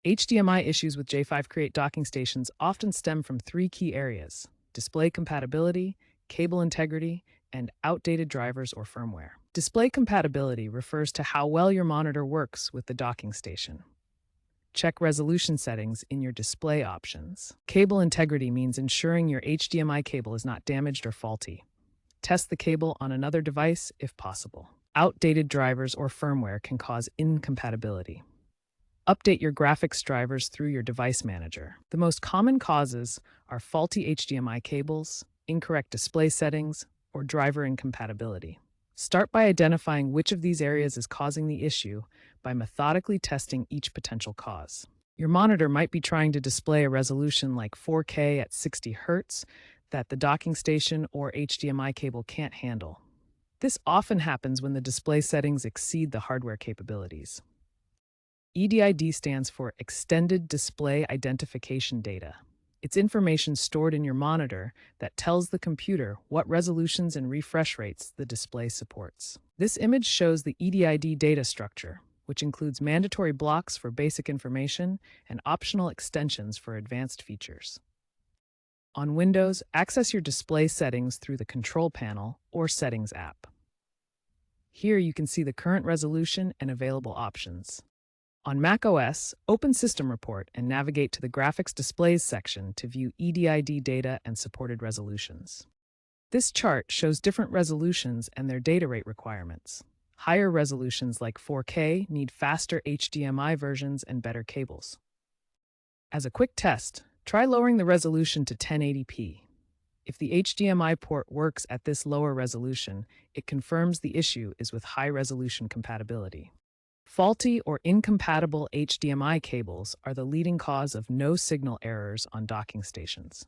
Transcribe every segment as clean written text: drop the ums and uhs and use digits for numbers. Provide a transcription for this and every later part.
HDMI issues with J5Create docking stations often stem from three key areas: display compatibility, cable integrity, and outdated drivers or firmware. Display compatibility refers to how well your monitor works with the docking station. Check resolution settings in your display options. Cable integrity means ensuring your HDMI cable is not damaged or faulty. Test the cable on another device if possible. Outdated drivers or firmware can cause incompatibility. Update your graphics drivers through your device manager. The most common causes are faulty HDMI cables, incorrect display settings, or driver incompatibility. Start by identifying which of these areas is causing the issue by methodically testing each potential cause. Your monitor might be trying to display a resolution like 4K at 60 Hz that the docking station or HDMI cable can't handle. This often happens when the display settings exceed the hardware capabilities. EDID stands for Extended Display Identification Data. It's information stored in your monitor that tells the computer what resolutions and refresh rates the display supports. This image shows the EDID data structure, which includes mandatory blocks for basic information and optional extensions for advanced features. On Windows, access your display settings through the Control Panel or Settings app. Here you can see the current resolution and available options. On macOS, open System Report and navigate to the Graphics Displays section to view EDID data and supported resolutions. This chart shows different resolutions and their data rate requirements. Higher resolutions like 4K need faster HDMI versions and better cables. As a quick test, try lowering the resolution to 1080p. If the HDMI port works at this lower resolution, it confirms the issue is with high-resolution compatibility. Faulty or incompatible HDMI cables are the leading cause of no-signal errors on docking stations.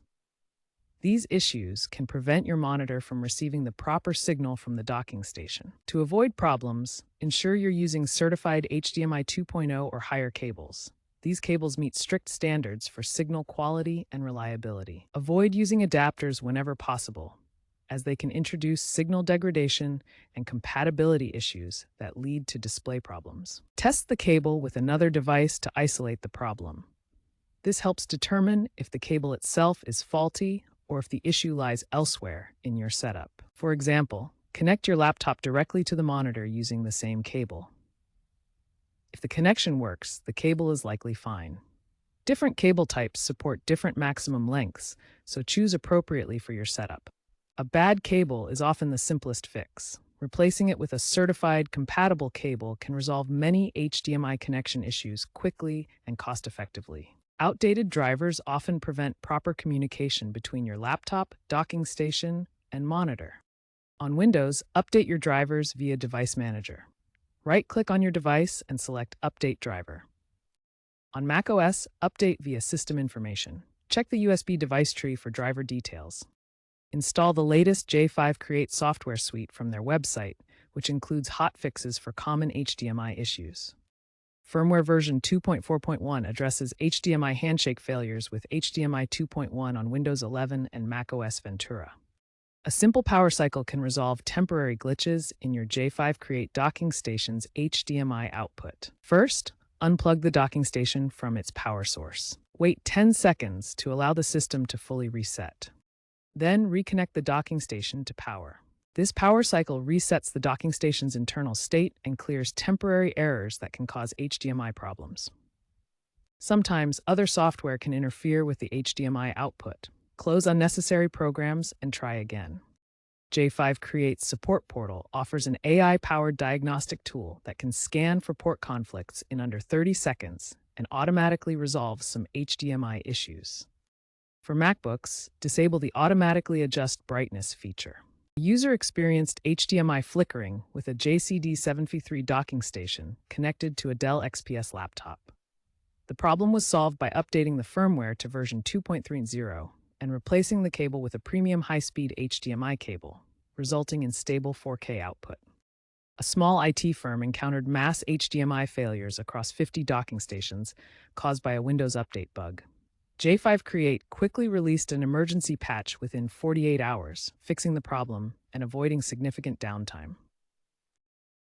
These issues can prevent your monitor from receiving the proper signal from the docking station. To avoid problems, ensure you're using certified HDMI 2.0 or higher cables. These cables meet strict standards for signal quality and reliability. Avoid using adapters whenever possible, as they can introduce signal degradation and compatibility issues that lead to display problems. Test the cable with another device to isolate the problem. This helps determine if the cable itself is faulty or if the issue lies elsewhere in your setup. For example, connect your laptop directly to the monitor using the same cable. If the connection works, the cable is likely fine. Different cable types support different maximum lengths, so choose appropriately for your setup. A bad cable is often the simplest fix. Replacing it with a certified, compatible cable can resolve many HDMI connection issues quickly and cost-effectively. Outdated drivers often prevent proper communication between your laptop, docking station, and monitor. On Windows, update your drivers via Device Manager. Right-click on your device and select Update Driver. On macOS, update via System Information. Check the USB device tree for driver details. Install the latest J5Create software suite from their website, which includes hotfixes for common HDMI issues. Firmware version 2.4.1 addresses HDMI handshake failures with HDMI 2.1 on Windows 11 and macOS Ventura. A simple power cycle can resolve temporary glitches in your J5Create docking station's HDMI output. First, unplug the docking station from its power source. Wait 10 seconds to allow the system to fully reset. Then reconnect the docking station to power. This power cycle resets the docking station's internal state and clears temporary errors that can cause HDMI problems. Sometimes other software can interfere with the HDMI output. Close unnecessary programs and try again. J5Create's support portal offers an AI-powered diagnostic tool that can scan for port conflicts in under 30 seconds and automatically resolve some HDMI issues. For MacBooks, disable the Automatically Adjust Brightness feature. The user experienced HDMI flickering with a JCD7V3 docking station connected to a Dell XPS laptop. The problem was solved by updating the firmware to version 2.30 and replacing the cable with a premium high-speed HDMI cable, resulting in stable 4K output. A small IT firm encountered mass HDMI failures across 50 docking stations caused by a Windows Update bug. J5Create quickly released an emergency patch within 48 hours, fixing the problem and avoiding significant downtime.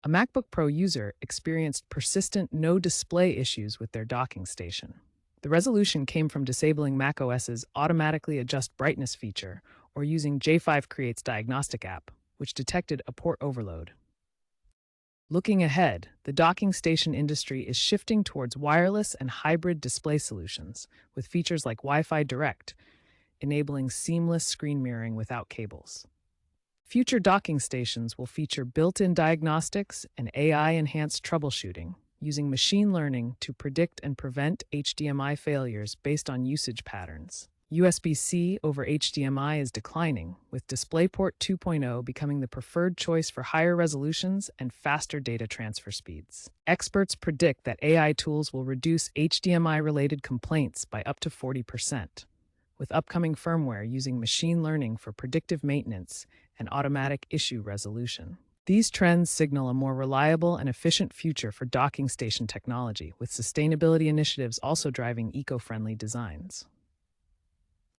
A MacBook Pro user experienced persistent no display issues with their docking station. The resolution came from disabling macOS's automatically adjust brightness feature or using J5Create's diagnostic app, which detected a port overload. Looking ahead, the docking station industry is shifting towards wireless and hybrid display solutions with features like Wi-Fi Direct, enabling seamless screen mirroring without cables. Future docking stations will feature built-in diagnostics and AI-enhanced troubleshooting, using machine learning to predict and prevent HDMI failures based on usage patterns. USB-C over HDMI is declining, with DisplayPort 2.0 becoming the preferred choice for higher resolutions and faster data transfer speeds. Experts predict that AI tools will reduce HDMI-related complaints by up to 40%, with upcoming firmware using machine learning for predictive maintenance and automatic issue resolution. These trends signal a more reliable and efficient future for docking station technology, with sustainability initiatives also driving eco-friendly designs.